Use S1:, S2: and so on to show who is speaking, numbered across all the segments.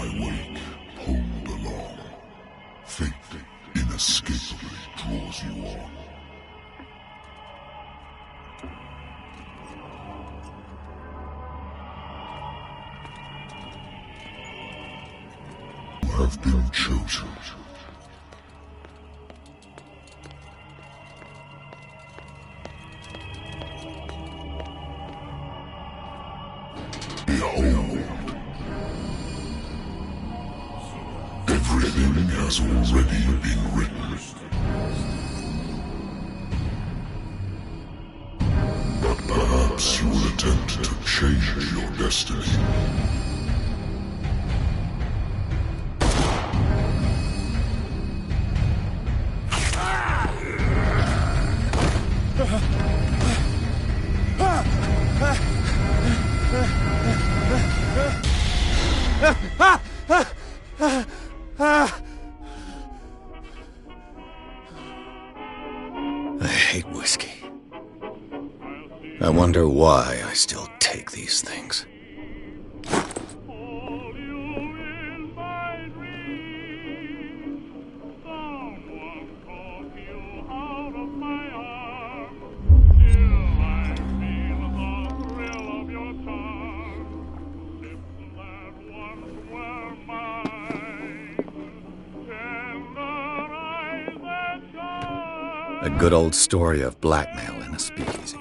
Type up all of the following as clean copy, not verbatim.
S1: my wake, pulled along. Fate inescapably draws you on. You have been chosen. Behold. Everything has already been written. But perhaps you will attempt to change your destiny.
S2: I hate whiskey. I wonder why I still take these things. A good old story of blackmail in a speakeasy.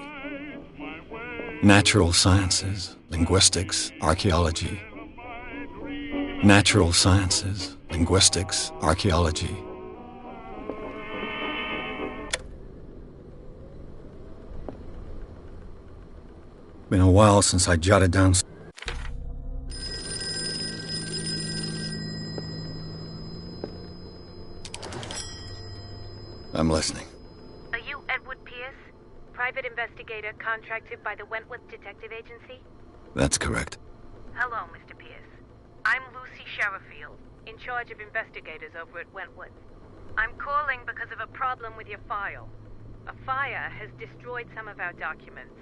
S2: Natural sciences, linguistics, archaeology. Natural sciences, linguistics, archaeology. Been a while since I jotted down. I'm listening.
S3: Are you Edward Pierce, private investigator contracted by the Wentworth Detective Agency?
S2: That's correct.
S3: Hello, Mr. Pierce. I'm Lucy Sherrifield, in charge of investigators over at Wentworth. I'm calling because of a problem with your file. A fire has destroyed some of our documents.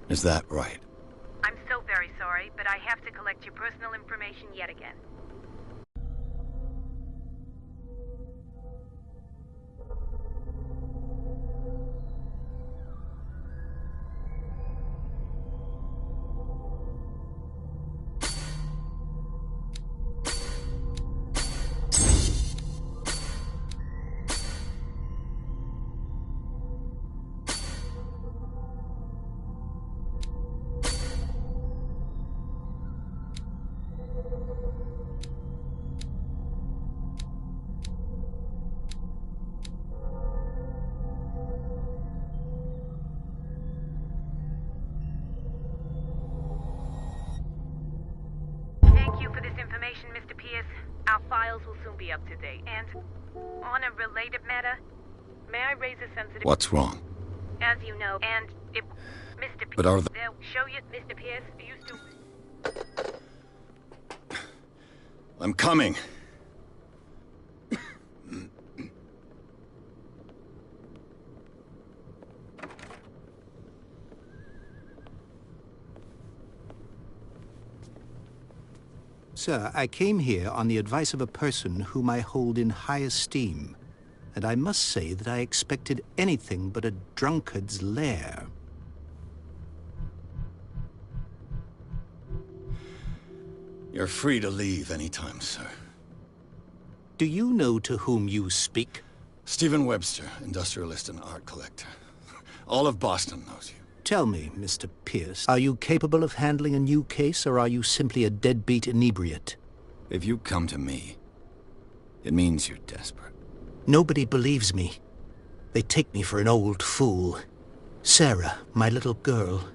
S2: Is that right?
S3: I'm so very sorry, but I have to collect your personal information yet again. Thank you for this information, Mr. Pierce. Our files will soon be up to date. And on a related matter, may I raise a sensitive...
S2: What's wrong?
S3: As you know, and it... Mr. Pierce...
S2: But are the...
S3: They'll show you, Mr. Pierce, used to...
S2: I'm coming.
S4: Sir, I came here on the advice of a person whom I hold in high esteem, and I must say that I expected anything but a drunkard's lair.
S2: You're free to leave anytime, sir.
S4: Do you know to whom you speak?
S2: Stephen Webster, industrialist and art collector. All of Boston knows you.
S4: Tell me, Mr. Pierce, are you capable of handling a new case, or are you simply a deadbeat inebriate?
S2: If you come to me, it means you're desperate.
S4: Nobody believes me. They take me for an old fool. Sarah, my little girl,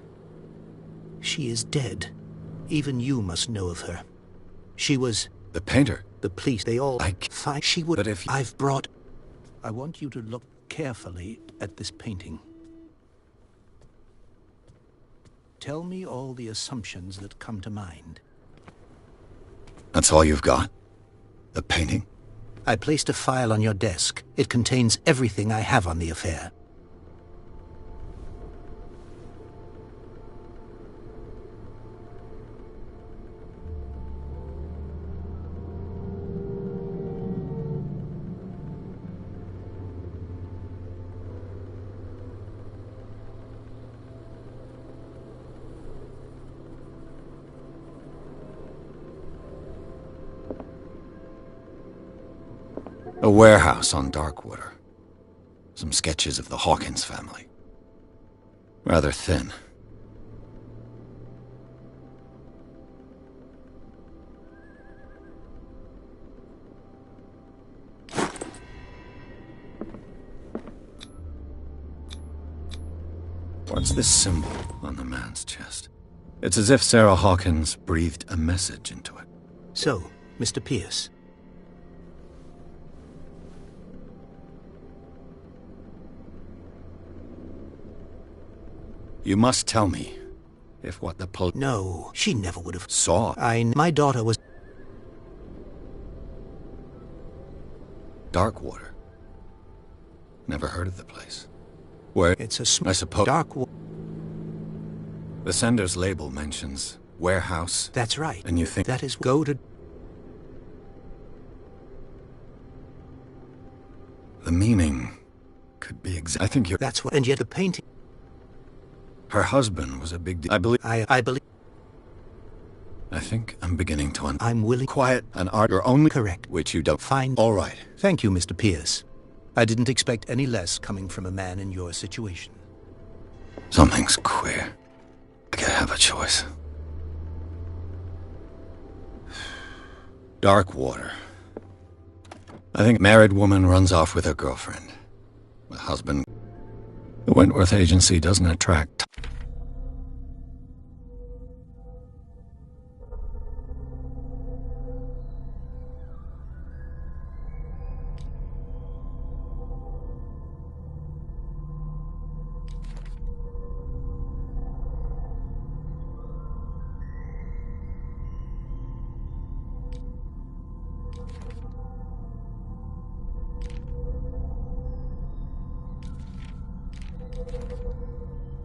S4: she is dead. Even you must know of her. She was...
S2: The painter?
S4: The police, they all... She would...
S2: But if...
S4: I've brought... I want you to look carefully at this painting. Tell me all the assumptions that come to mind.
S2: That's all you've got? The painting?
S4: I placed a file on your desk. It contains everything I have on the affair.
S2: A warehouse on Darkwater. Some sketches of the Hawkins family. Rather thin. What's this symbol on the man's chest? It's as if Sarah Hawkins breathed a message into it.
S4: So, Mr. Pierce.
S2: You must tell me if what the police
S4: No, she never would have.
S2: saw.
S4: My daughter was...
S2: Darkwater. Never heard of the place. Where?
S4: It's a
S2: I suppose.
S4: dark...
S2: The sender's label mentions warehouse.
S4: That's right.
S2: And you think
S4: that is... Go to...
S2: the meaning could be I think you're...
S4: That's what... And yet the painting...
S2: Her husband was a big deal. I believe...
S4: I believe...
S2: I think I'm beginning to
S4: I'm willing...
S2: Quiet and art are only...
S4: Correct.
S2: Which you don't...
S4: Fine.
S2: All right.
S4: Thank you, Mr. Pierce. I didn't expect any less coming from a man in your situation.
S2: Something's queer. I could have a choice. Darkwater. I think married woman runs off with her girlfriend. The husband... The Wentworth Agency doesn't attract...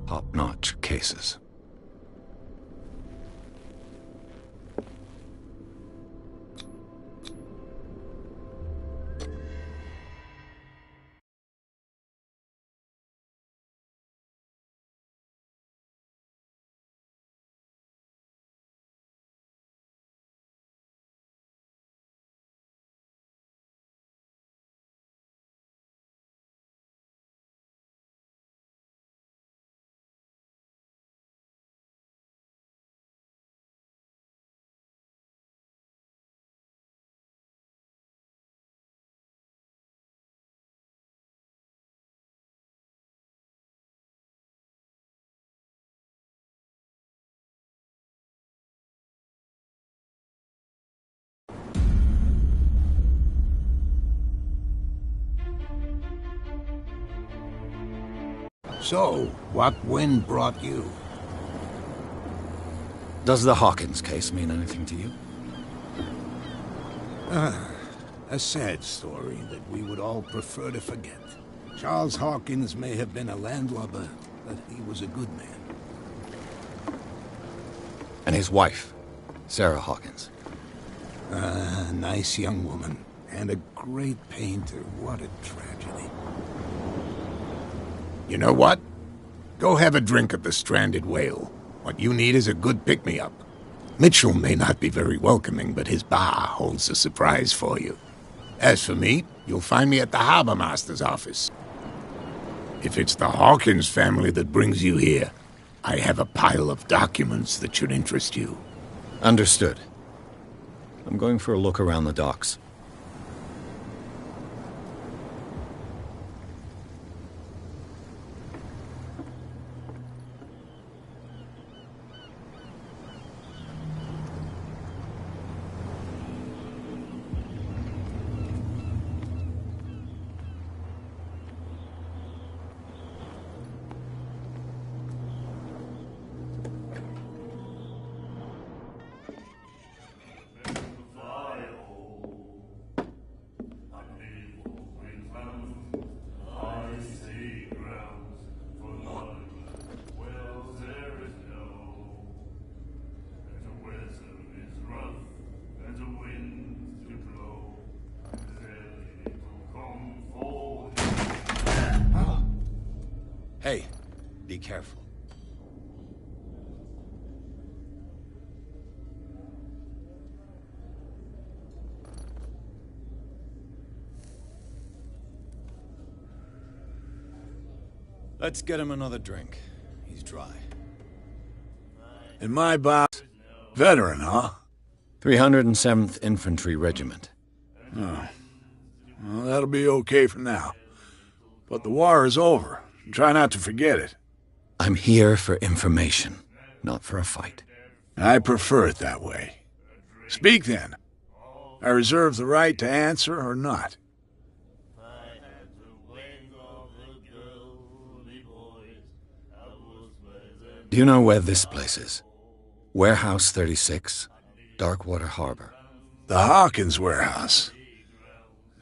S2: top-notch cases.
S5: So, what wind brought you?
S2: Does the Hawkins case mean anything to you?
S5: A sad story that we would all prefer to forget. Charles Hawkins may have been a landlubber, but he was a good man.
S2: And his wife, Sarah Hawkins.
S5: A nice young woman, and a great painter. What a tragedy. You know what? Go have a drink at the Stranded Whale. What you need is a good pick-me-up. Mitchell may not be very welcoming, but his bar holds a surprise for you. As for me, you'll find me at the Harbor Master's office. If it's the Hawkins family that brings you here, I have a pile of documents that should interest you.
S2: Understood. I'm going for a look around the docks. Hey, be careful. Let's get him another drink. He's dry.
S6: In my box, veteran, huh?
S2: 307th Infantry Regiment.
S6: Oh. Well, that'll be okay for now. But the war is over. Try not to forget it.
S2: I'm here for information, not for a fight.
S6: I prefer it that way. Speak then. I reserve the right to answer or not.
S2: Do you know where this place is? Warehouse 36, Darkwater Harbor.
S6: The Hawkins warehouse.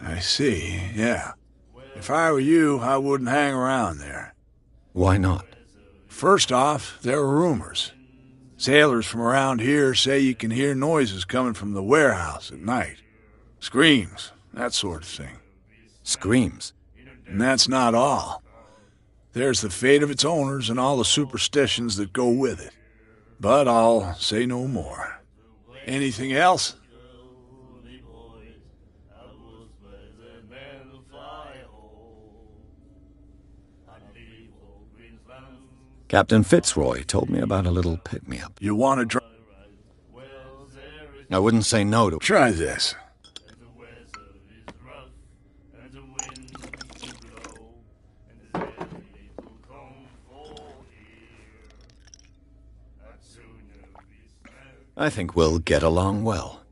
S6: I see, yeah. If I were you, I wouldn't hang around there.
S2: Why not?
S6: First off, there are rumors. Sailors from around here say you can hear noises coming from the warehouse at night. Screams, that sort of thing.
S2: Screams?
S6: And that's not all. There's the fate of its owners and all the superstitions that go with it. But I'll say no more. Anything else?
S2: Captain Fitzroy told me about a little pick-me-up.
S6: You want to try?
S2: I wouldn't say no to...
S6: Try this.
S2: I think we'll get along well.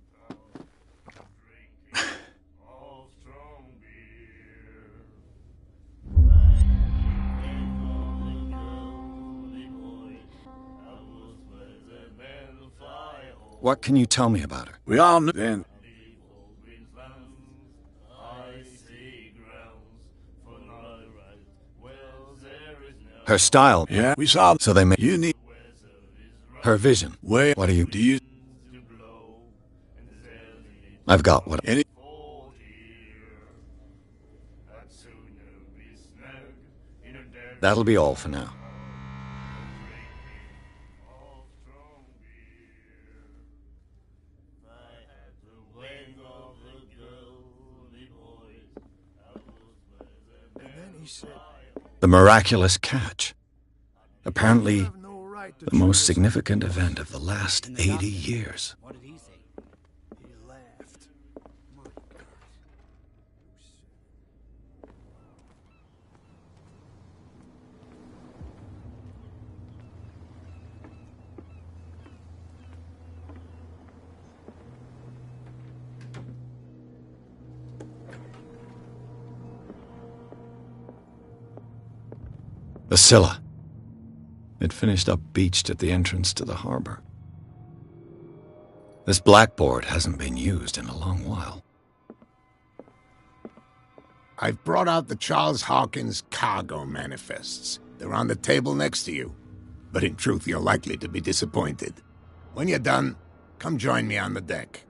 S2: What can you tell me about her?
S6: We all knew then.
S2: Her style.
S6: Yeah, we saw.
S2: So they made...
S6: You need...
S2: Her vision.
S6: Wait,
S2: What do you...
S6: do you...
S2: I've got what...
S6: Any...
S2: That'll be all for now. The miraculous catch. Apparently, the most significant event of the last 80 years.
S7: What did he say? He laughed. My God.
S2: The Scylla. It finished up beached at the entrance to the harbor. This blackboard hasn't been used in a long while.
S5: I've brought out the Charles Hawkins cargo manifests. They're on the table next to you. But in truth, you're likely to be disappointed. When you're done, come join me on the deck.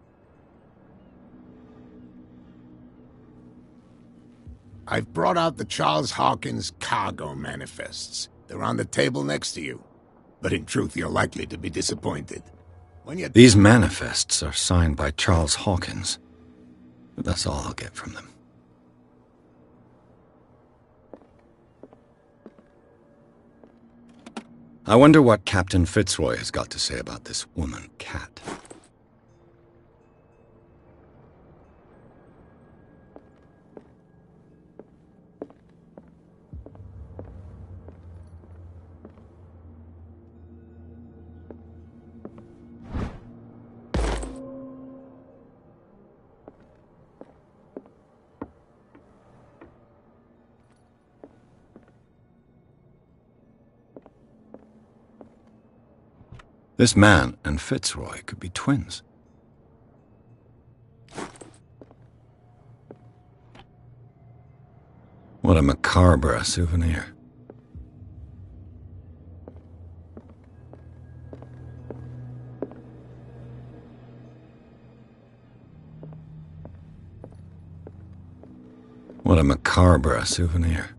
S5: I've brought out the Charles Hawkins cargo manifests. They're on the table next to you. But in truth, you're likely to be disappointed. When you're...
S2: These manifests are signed by Charles Hawkins. But that's all I'll get from them. I wonder what Captain Fitzroy has got to say about this woman, Cat. This man and Fitzroy could be twins. What a macabre souvenir. What a macabre souvenir.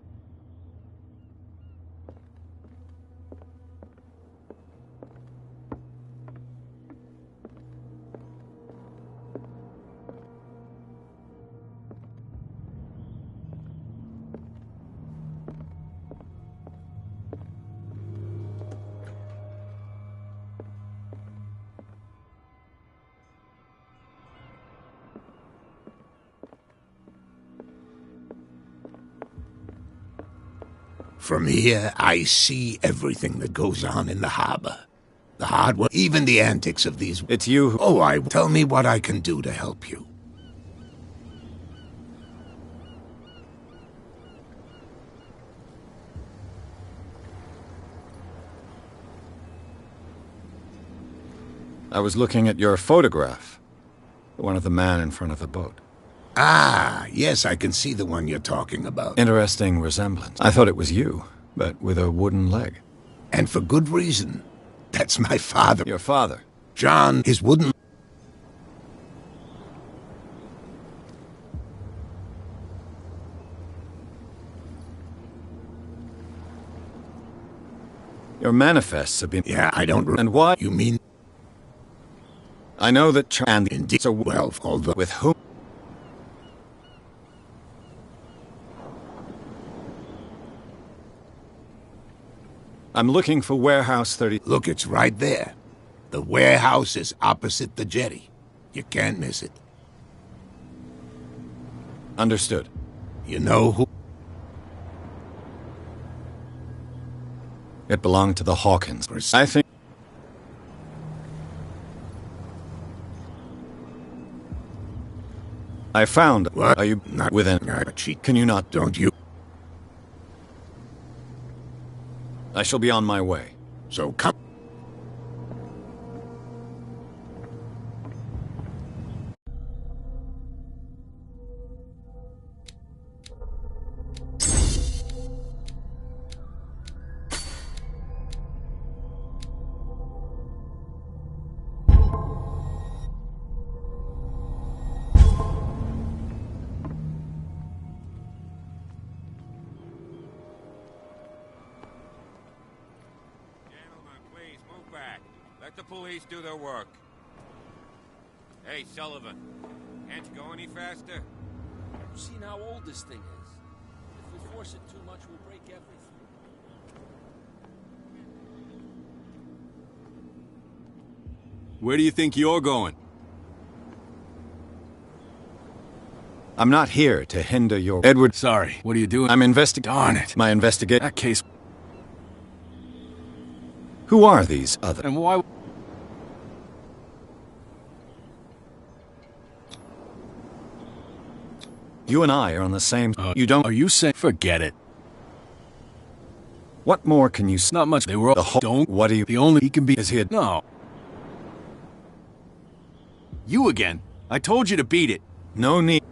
S5: From here, I see everything that goes on in the harbor. The hard work, even the antics of these...
S2: It's you who...
S5: Oh, tell me what I can do to help you.
S2: I was looking at your photograph. The one of the man in front of the boat.
S5: Ah, yes, I can see the one you're talking about.
S2: Interesting resemblance. I thought it was you, but with a wooden leg.
S5: And for good reason. That's my father.
S2: Your father?
S5: John, his wooden...
S2: Your manifests have been...
S5: Yeah, I don't...
S2: And why?
S5: You mean...
S2: I know that and
S5: Indeed.
S2: So
S5: well, although...
S2: With whom? I'm looking for Warehouse 30.
S5: Look, it's right there. The warehouse is opposite the jetty. You can't miss it.
S2: Understood.
S5: You know who...
S2: It belonged to the Hawkins. I think... I found...
S5: What?
S2: Are you
S5: Not
S2: within...
S5: cheat.
S2: Can you not...
S5: Don't you?
S2: I shall be on my way.
S5: So come...
S8: Let the police do their work. Hey, Sullivan. Can't you go any faster?
S7: You've seen how old this thing is. If we force it too much, we'll break everything.
S9: Where do you think you're going?
S2: I'm not here to hinder your... Edward...
S9: Sorry, what are you doing?
S2: I'm investigating...
S9: Darn it.
S2: My investigate...
S9: That case...
S2: Who are these other...
S9: And why...
S2: You and I are on the same... you don't...
S9: Are you saying... Forget it.
S2: What more can you...
S9: Not much. They were all...
S2: The whole...
S9: Don't...
S2: What do you...
S9: The only... He can be...
S2: Is he...
S9: No. You again. I told you to beat it.
S2: No need...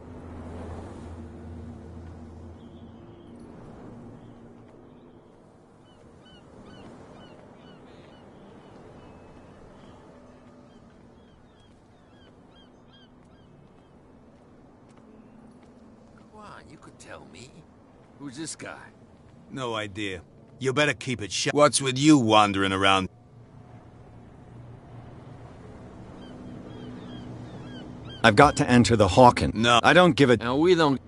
S10: You could tell me. Who's this guy?
S4: No idea. You better keep it shut.
S9: What's with you wandering around?
S2: I've got to enter the Hawkins.
S9: No.
S2: I don't give a...
S10: Now, we don't...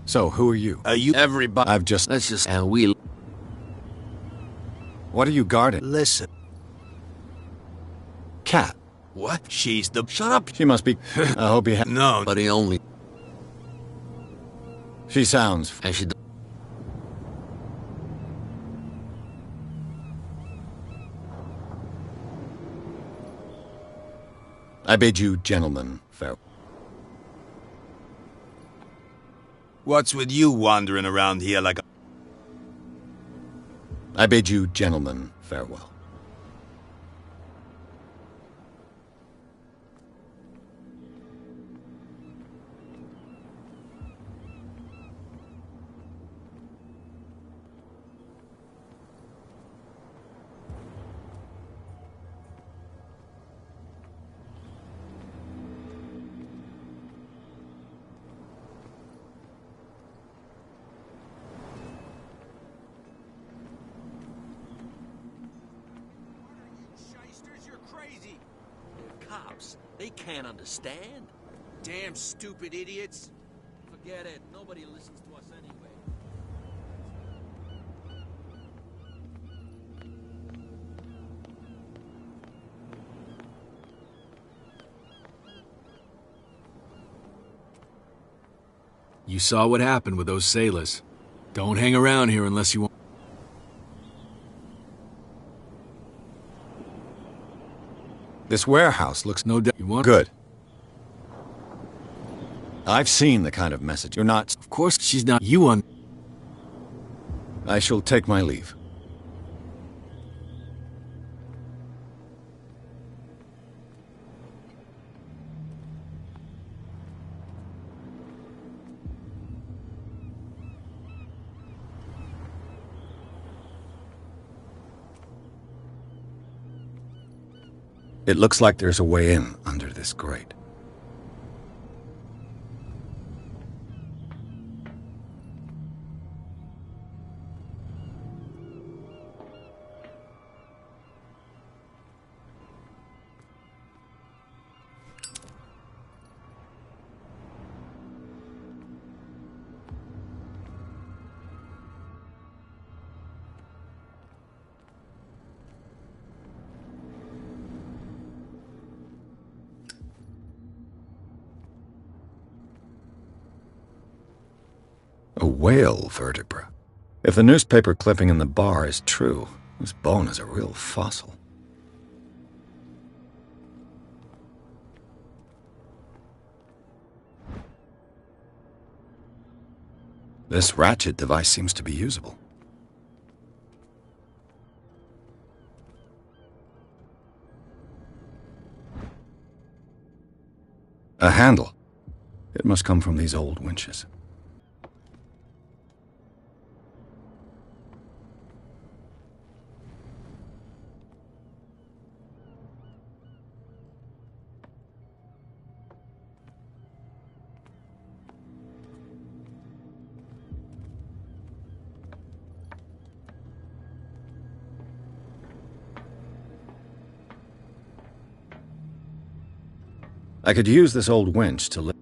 S2: So, who are you?
S4: Are you...
S10: Everybody...
S2: I've just...
S10: Let's just... And we...
S2: What are you guarding?
S4: Listen.
S2: Cat.
S4: What? She's the... Shut up!
S2: She must be... I hope you have...
S4: No.
S10: But he only...
S2: She sounds...
S10: And she...
S2: I bid you, gentlemen, farewell.
S9: What's with you wandering around here like a...
S2: I bid you, gentlemen, farewell.
S10: Cops. They can't understand.
S7: Damn stupid idiots.
S10: Forget it. Nobody listens to us anyway.
S11: You saw what happened with those sailors. Don't hang around here unless you want.
S2: This warehouse looks
S11: No doubt you want.
S2: good. I've seen the kind of message. You're not...
S11: Of course she's not. You on.
S2: I shall take my leave. It looks like there's a way in under this grate. A whale vertebra. If the newspaper clipping in the bar is true, this bone is a real fossil. This ratchet device seems to be usable. A handle. It must come from these old winches. I could use this old winch to lift.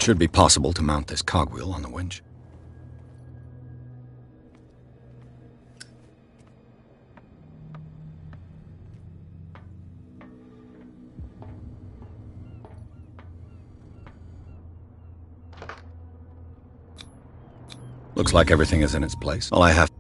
S2: It should be possible to mount this cogwheel on the winch. Looks like everything is in its place. All I have...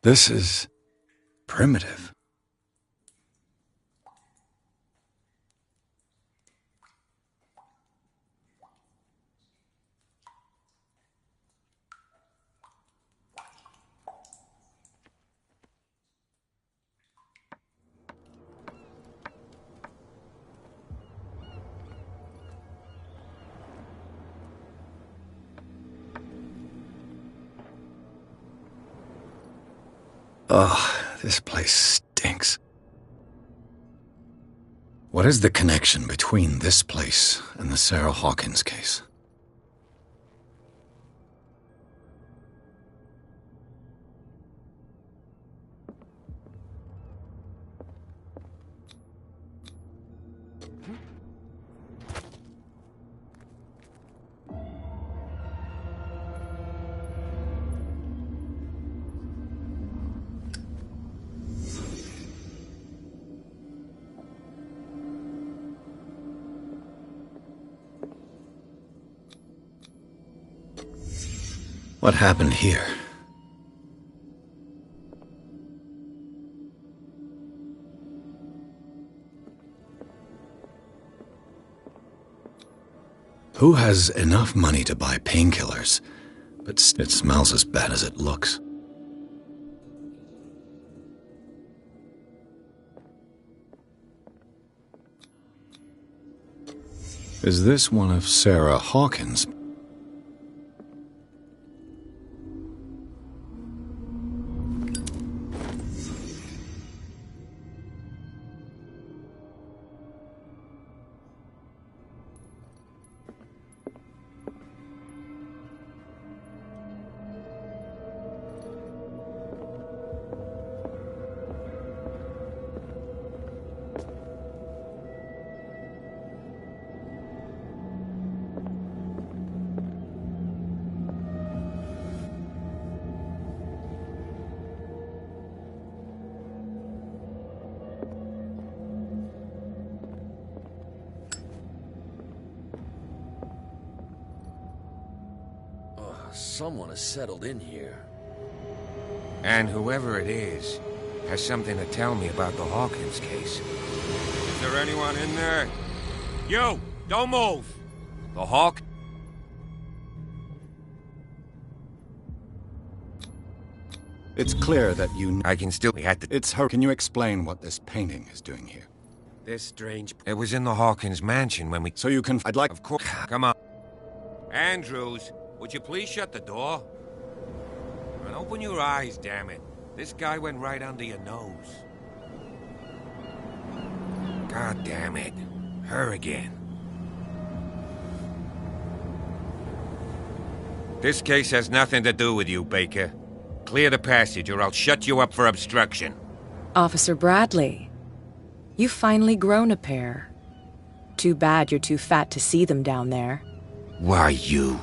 S2: This is primitive. Ugh, this place stinks. What is the connection between this place and the Sarah Hawkins case? What happened here? Who has enough money to buy painkillers, but it smells as bad as it looks? Is this one of Sarah Hawkins?
S10: Someone has settled in here.
S8: And whoever it is has something to tell me about the Hawkins case. Is there anyone in there? You! Don't move! The Hawk...
S2: It's clear that you...
S8: I can still...
S2: It's her. Can you explain what this painting is doing here?
S8: This strange... It was in the Hawkins mansion when we...
S2: So you can... I'd like...
S8: Of course... Come on. Andrews, would you please shut the door? And open your eyes, damn it. This guy went right under your nose. God damn it. Her again. This case has nothing to do with you, Baker. Clear the passage or I'll shut you up for obstruction.
S12: Officer Bradley, you've finally grown a pair. Too bad you're too fat to see them down there.
S8: Why, you...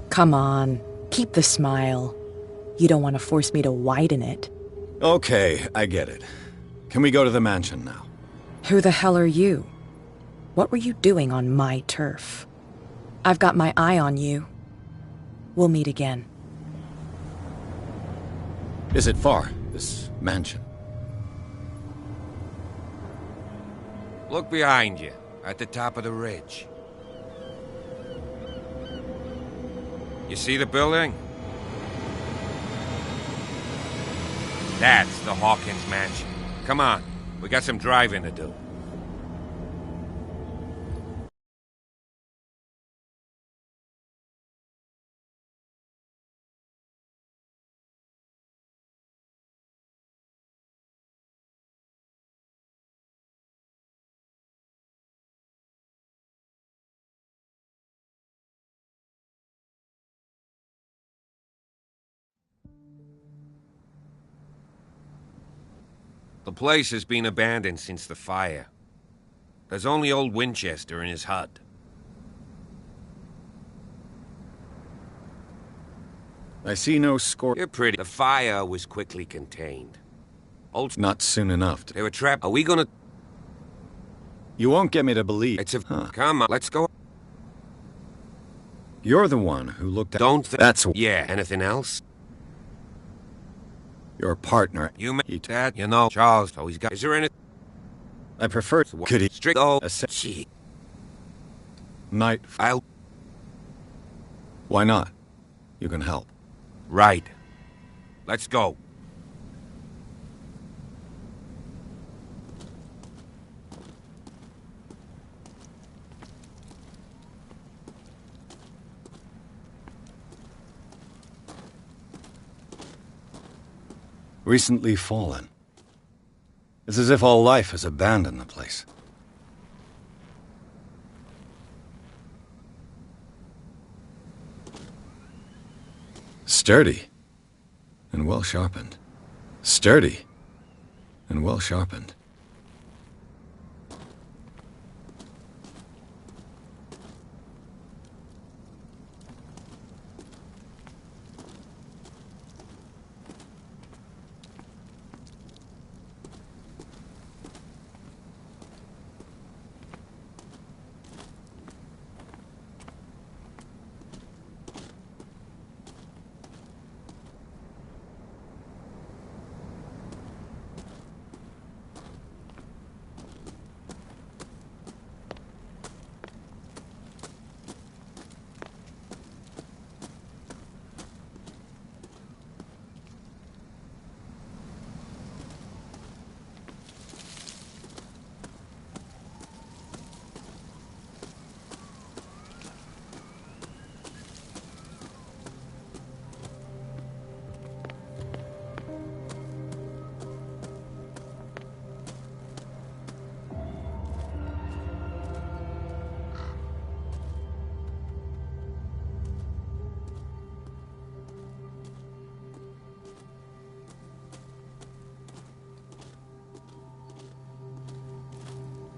S12: Come on, keep the smile. You don't want to force me to widen it.
S2: Okay, I get it. Can we go to the mansion now?
S12: Who the hell are you? What were you doing on my turf? I've got my eye on you. We'll meet again.
S2: Is it far, this mansion?
S8: Look behind you, at the top of the ridge. You see the building? That's the Hawkins mansion. Come on, we got some driving to do. The place has been abandoned since the fire. There's only old Winchester in his hut.
S2: I see no score.
S8: You're pretty. The fire was quickly contained.
S2: Not soon enough.
S8: They were trapped. Are we gonna...
S2: You won't get me to believe.
S8: It's a... Huh. Come on, let's go.
S2: You're the one who looked at...
S8: Don't
S2: That's...
S8: Yeah, anything else?
S2: Your partner...
S8: You made that, you know, Charles always got... Is there any...
S2: I prefer... Could he...
S8: Strict... Oh,
S2: Gee. Night...
S8: I'll...
S2: Why not? You can help.
S8: Right. Let's go.
S2: Recently fallen. It's as if all life has abandoned the place. Sturdy and well sharpened. Sturdy and well sharpened.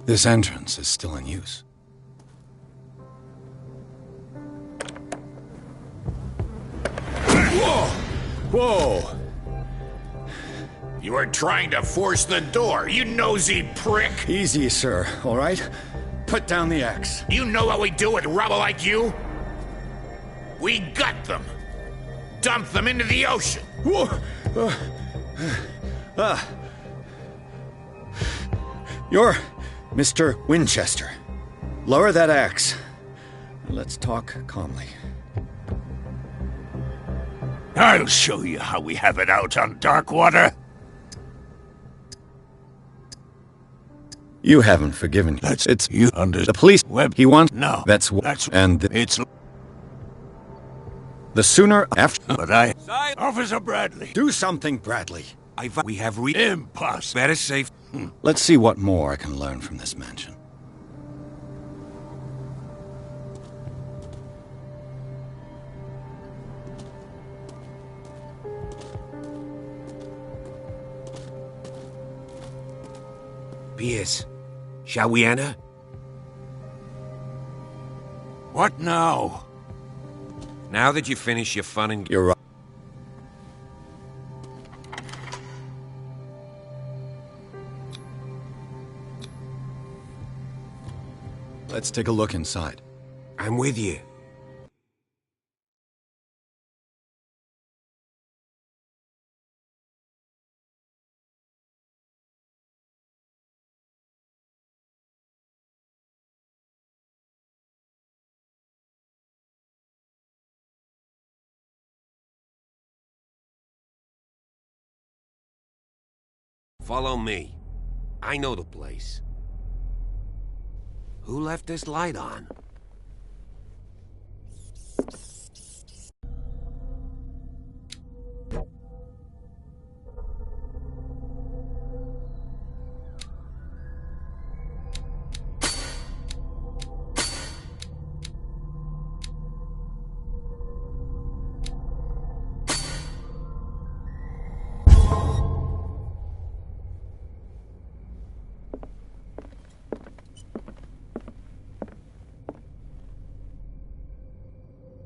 S2: This entrance is still in use.
S5: Whoa! Whoa! You were trying to force the door, you nosy prick!
S2: Easy, sir, all right? Put down the axe.
S5: You know what we do with rubble like you? We gut them. Dump them into the ocean.
S2: Whoa! You're Mr. Winchester. Lower that axe. Let's talk calmly.
S5: I'll show you how we have it out on Darkwater.
S2: You haven't forgiven him. It's
S5: you under
S2: the police.
S5: Web.
S2: He wants.
S5: No.
S2: That's and
S5: it's.
S2: The sooner after.
S5: But Officer Bradley.
S2: Do something, Bradley.
S8: We have
S5: Impossible.
S8: Better safe.
S2: Let's see what more I can learn from this mansion.
S8: Pierce, shall we enter?
S5: What now?
S8: Now that you finish your fun and...
S2: You're right. Let's take a look inside.
S8: I'm with you. Follow me. I know the place. Who left this light on?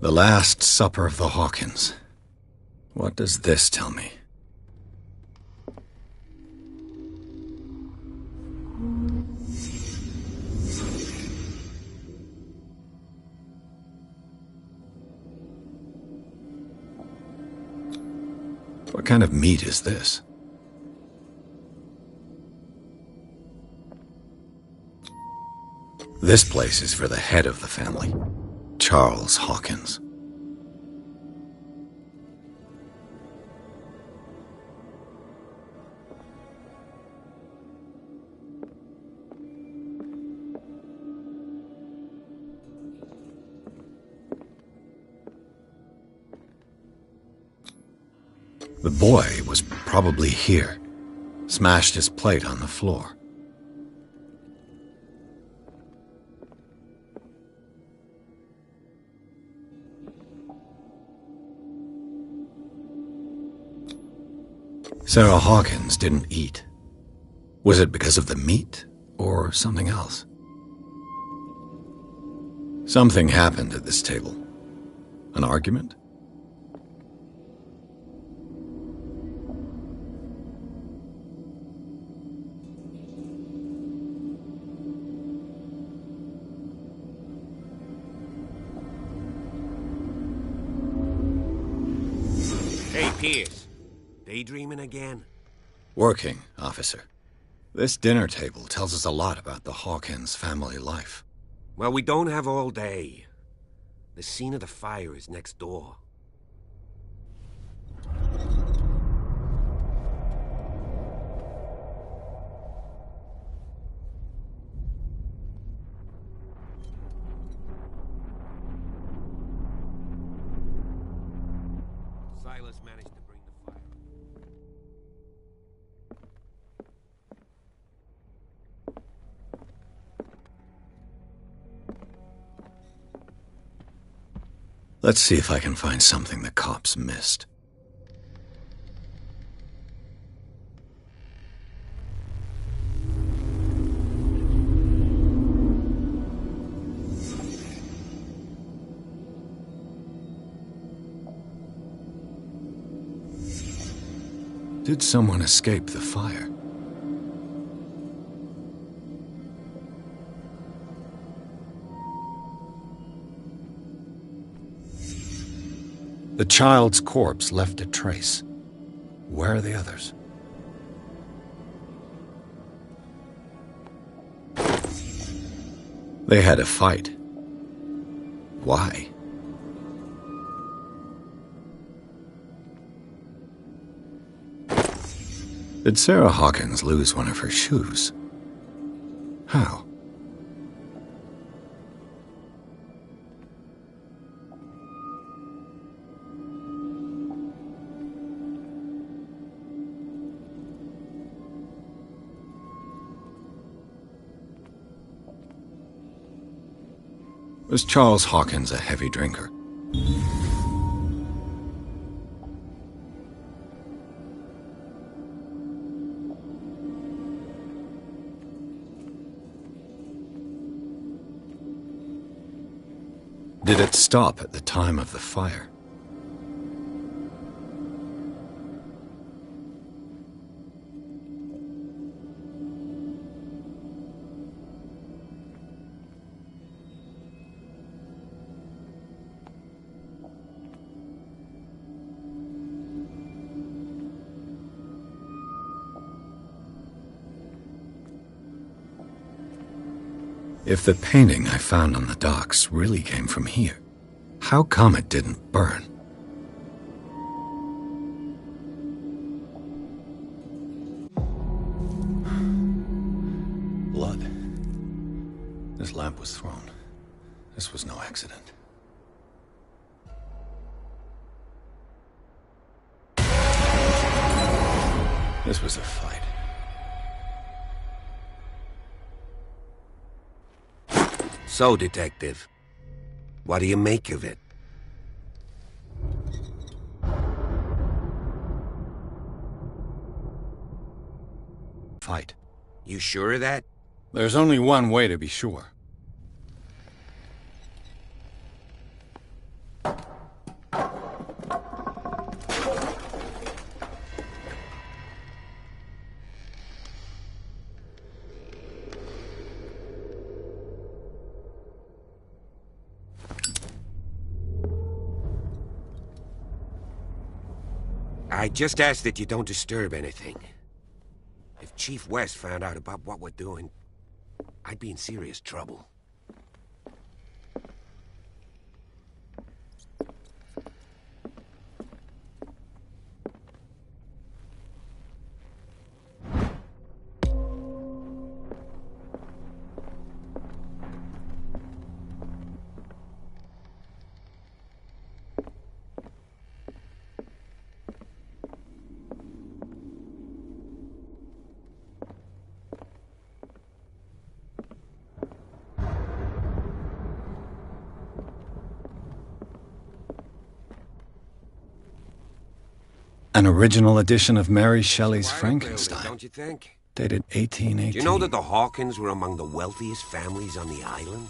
S2: The Last Supper of the Hawkins. What does this tell me? What kind of meat is this? This place is for the head of the family, Charles Hawkins. The boy was probably here, smashed his plate on the floor. Sarah Hawkins didn't eat. Was it because of the meat or something else? Something happened at this table. An argument?
S8: Hey, Pierce. Daydreaming again?
S2: Working, officer. This dinner table tells us a lot about the Hawkins family life.
S8: Well, we don't have all day. The scene of the fire is next door. Silas managed to bring the fire.
S2: Let's see if I can find something the cops missed. Did someone escape the fire? The child's corpse left a trace. Where are the others? They had a fight. Why? Did Sarah Hawkins lose one of her shoes? How? Was Charles Hawkins a heavy drinker? Did it stop at the time of the fire? If the painting I found on the docks really came from here, how come it didn't burn? Blood. This lamp was thrown. This was no accident. This was a fight.
S8: So, Detective, what do you make of it?
S2: Fight.
S8: You sure of that?
S2: There's only one way to be sure.
S8: I just ask that you don't disturb anything. If Chief West found out about what we're doing, I'd be in serious trouble.
S2: An original edition of Mary Shelley's
S8: Quiet
S2: Frankenstein,
S8: building, don't you think?
S2: dated 1818.
S8: Do you know that the Hawkins were among the wealthiest families on the island?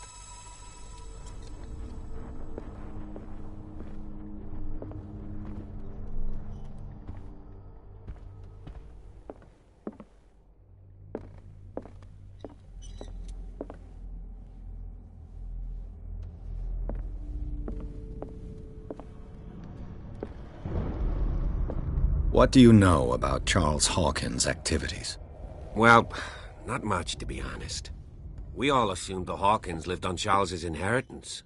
S2: What do you know about Charles Hawkins' activities?
S8: Well, not much, to be honest. We all assumed the Hawkins lived on Charles's inheritance.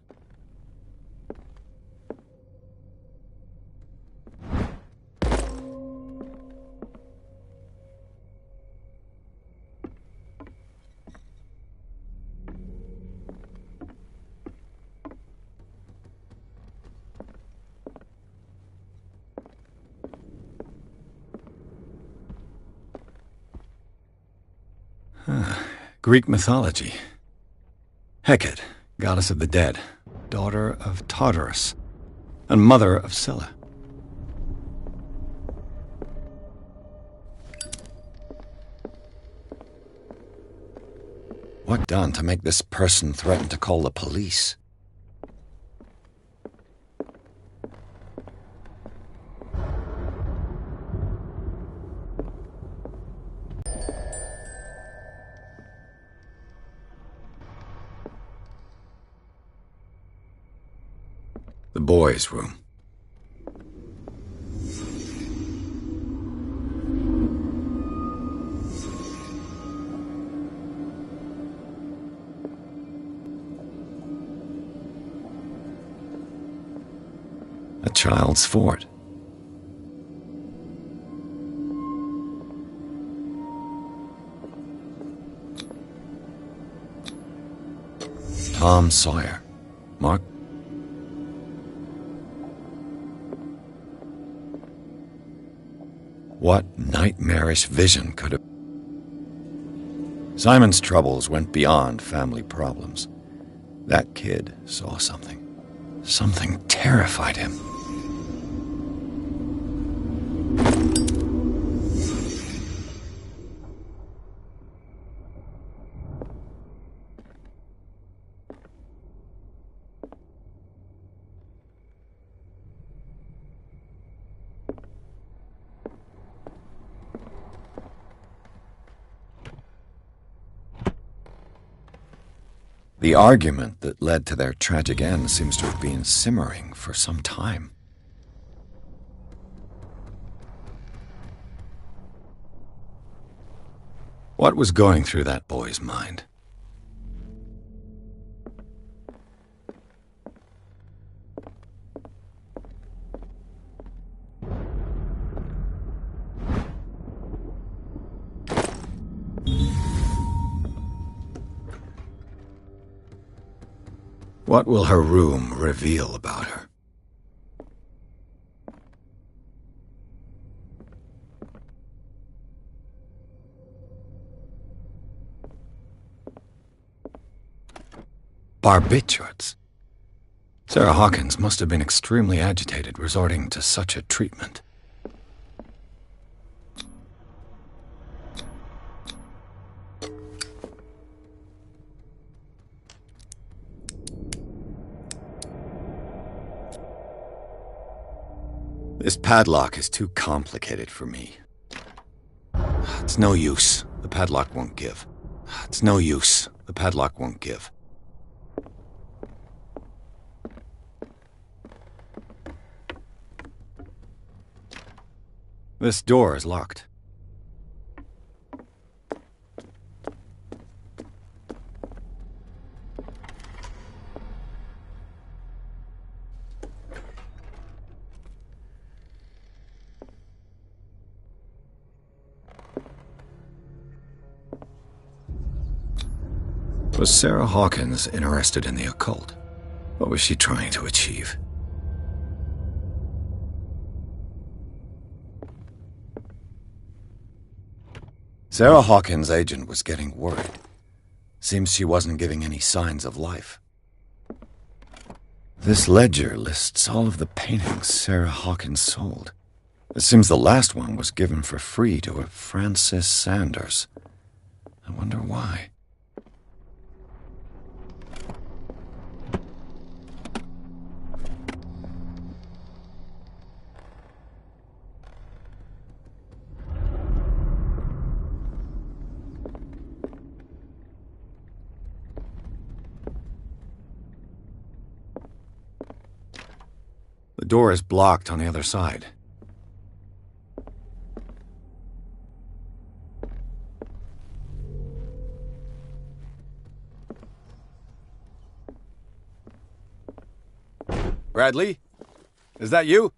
S2: Greek mythology. Hecate, goddess of the dead, daughter of Tartarus, and mother of Scylla. What done to make this person threaten to call the police? The boys' room. A child's fort. Tom Sawyer. Mark. What nightmarish vision could have... Simon's troubles went beyond family problems. That kid saw something. Something terrified him. The argument that led to their tragic end seems to have been simmering for some time. What was going through that boy's mind? What will her room reveal about her? Barbiturates. Sarah Hawkins must have been extremely agitated resorting to such a treatment. This padlock is too complicated for me. It's no use. The padlock won't give. It's no use. The padlock won't give. This door is locked. Was Sarah Hawkins interested in the occult? What was she trying to achieve? Sarah Hawkins' agent was getting worried. Seems she wasn't giving any signs of life. This ledger lists all of the paintings Sarah Hawkins sold. It seems the last one was given for free to a Francis Sanders. I wonder why. The door is blocked on the other side. Bradley? Is that you?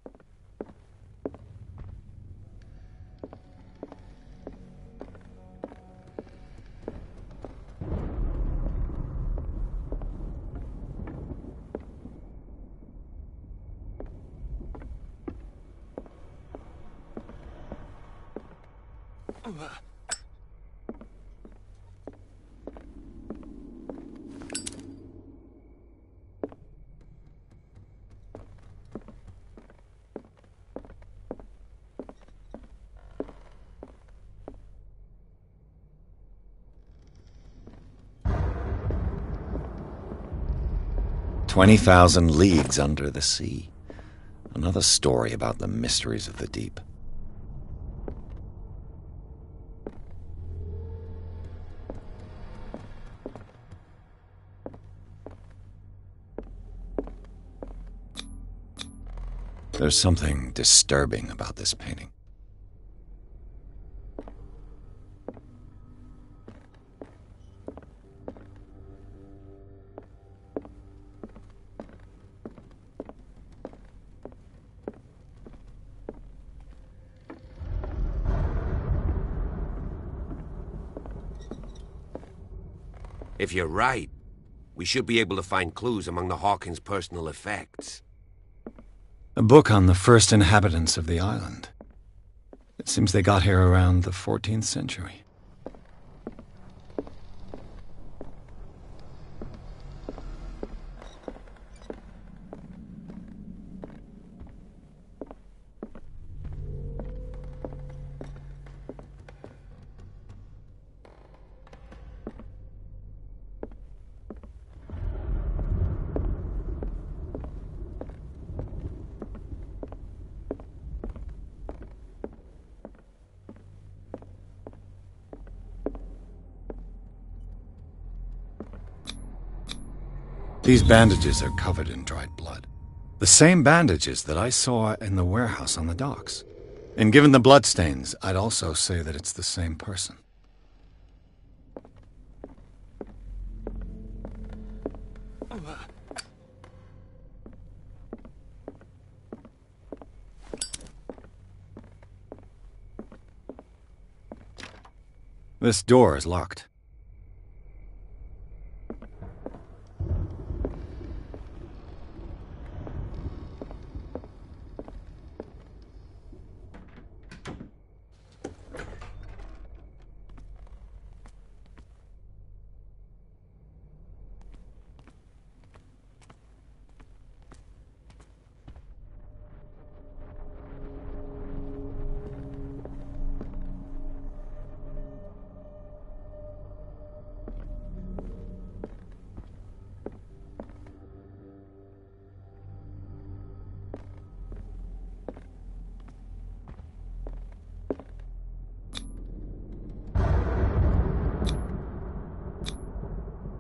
S2: "20,000 leagues under the sea." Another story about the mysteries of the deep. There's something disturbing about this painting.
S8: If you're right, we should be able to find clues among the Hawkins' personal effects.
S2: A book on the first inhabitants of the island. It seems they got here around the 14th century. These bandages are covered in dried blood. The same bandages that I saw in the warehouse on the docks. And given the bloodstains, I'd also say that it's the same person. This door is locked.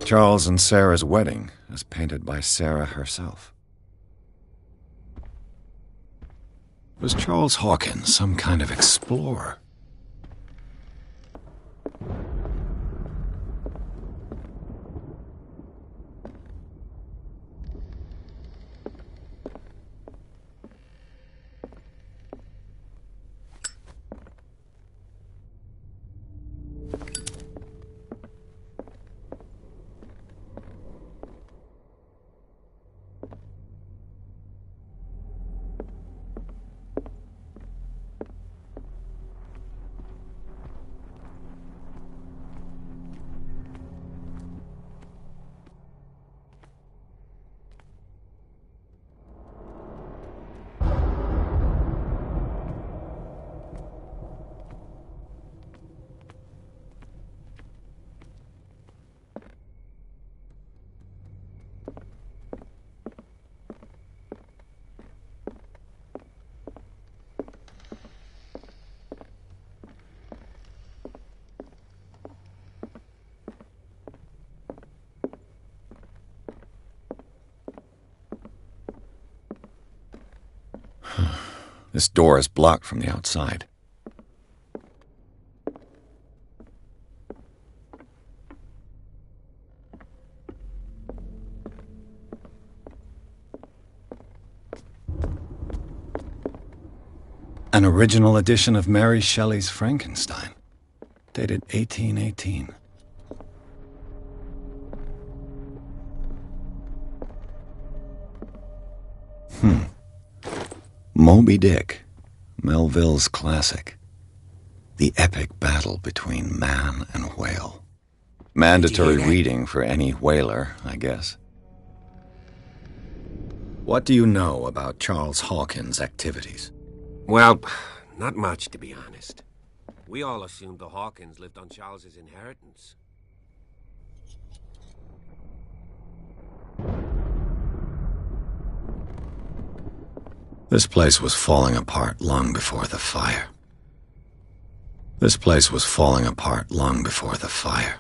S2: Charles and Sarah's wedding, as painted by Sarah herself. Was Charles Hawkins some kind of explorer? This door is blocked from the outside. An original edition of Mary Shelley's Frankenstein, dated 1818. Moby Dick, Melville's classic. The epic battle between man and whale. Mandatory reading for any whaler, I guess. What do you know about Charles Hawkins' activities?
S8: Well, not much, to be honest. We all assumed the Hawkins lived on Charles's inheritance.
S2: This place was falling apart long before the fire. This place was falling apart long before the fire.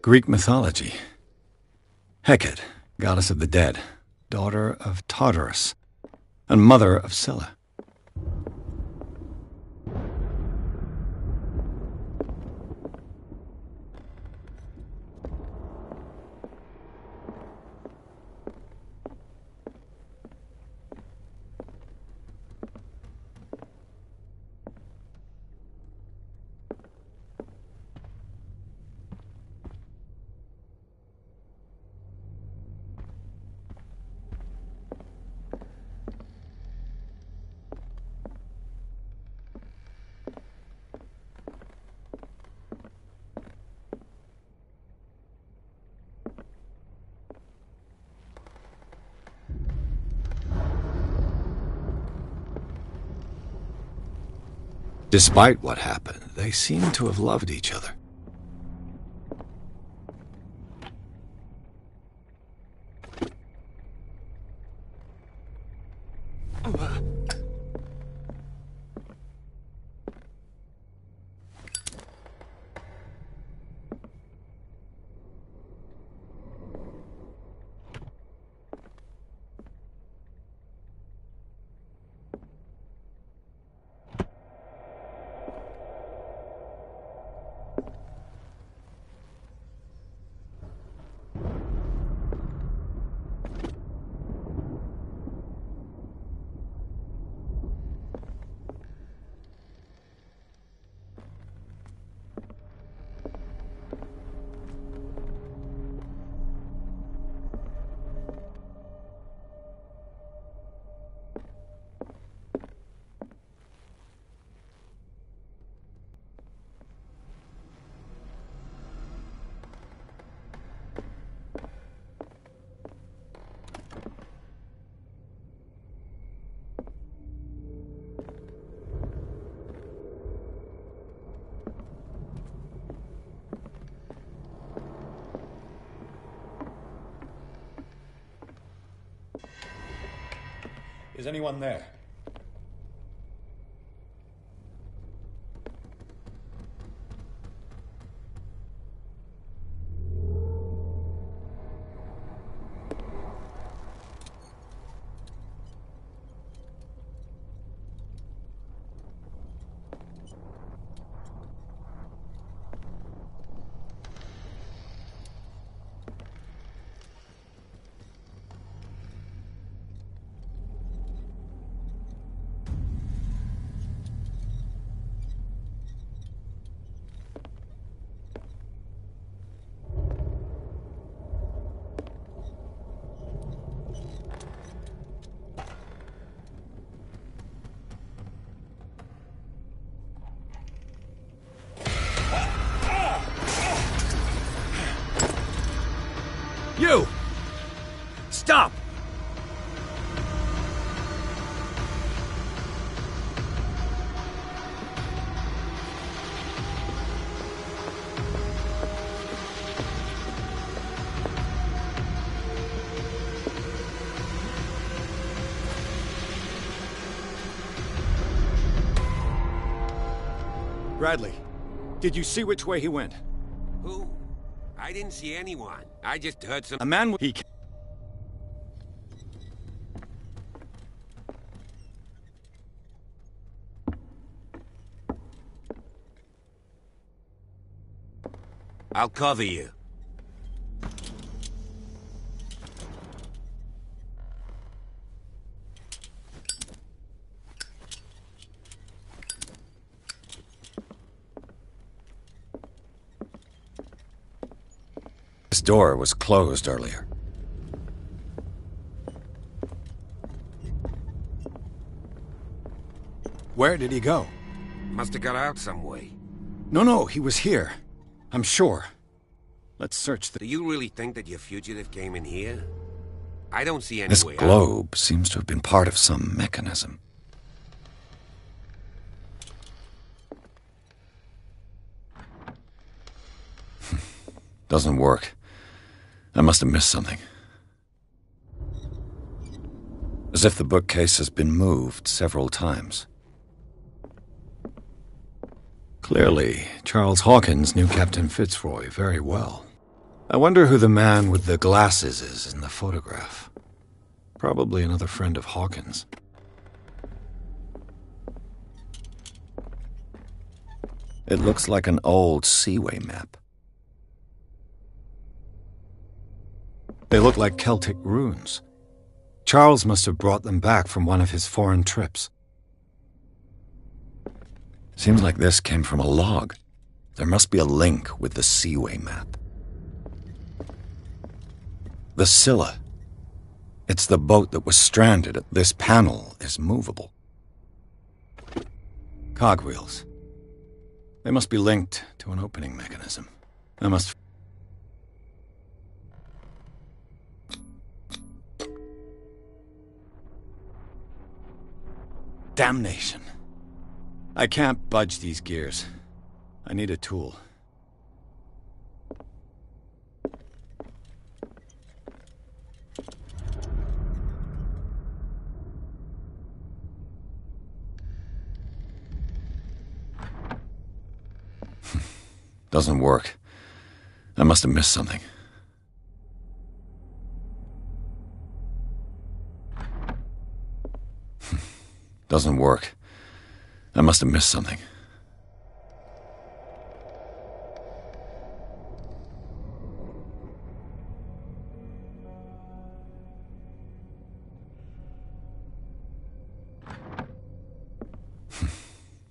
S2: Greek mythology. Hecate, goddess of the dead, daughter of Tartarus, and mother of Scylla. Despite what happened, they seem to have loved each other. Is anyone there?
S11: You! Stop!
S2: Bradley, did you see which way he went?
S8: Who? I didn't see anyone. I just heard some...
S2: A man he...
S8: I'll cover you.
S2: This door was closed earlier. Where did he go?
S8: Must have got out some way.
S2: No, he was here. I'm sure. Let's search the...
S8: Do you really think that your fugitive came in here? I don't see any
S2: This
S8: way
S2: globe seems to have been part of some mechanism. Doesn't work. I must have missed something. As if the bookcase has been moved several times. Clearly, Charles Hawkins knew Captain Fitzroy very well. I wonder who the man with the glasses is in the photograph. Probably another friend of Hawkins. It looks like an old seaway map. They look like Celtic runes. Charles must have brought them back from one of his foreign trips. Seems like this came from a log. There must be a link with the seaway map. The Scylla. It's the boat that was stranded. This panel is movable. Cogwheels. They must be linked to an opening mechanism. I must... Damnation. I can't budge these gears. I need a tool. Doesn't work. I must have missed something. Doesn't work. I must have missed something.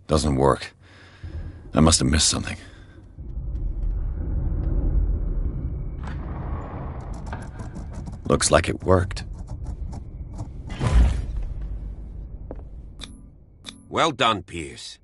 S2: Doesn't work. I must have missed something. Looks like it worked.
S8: Well done, Pierce.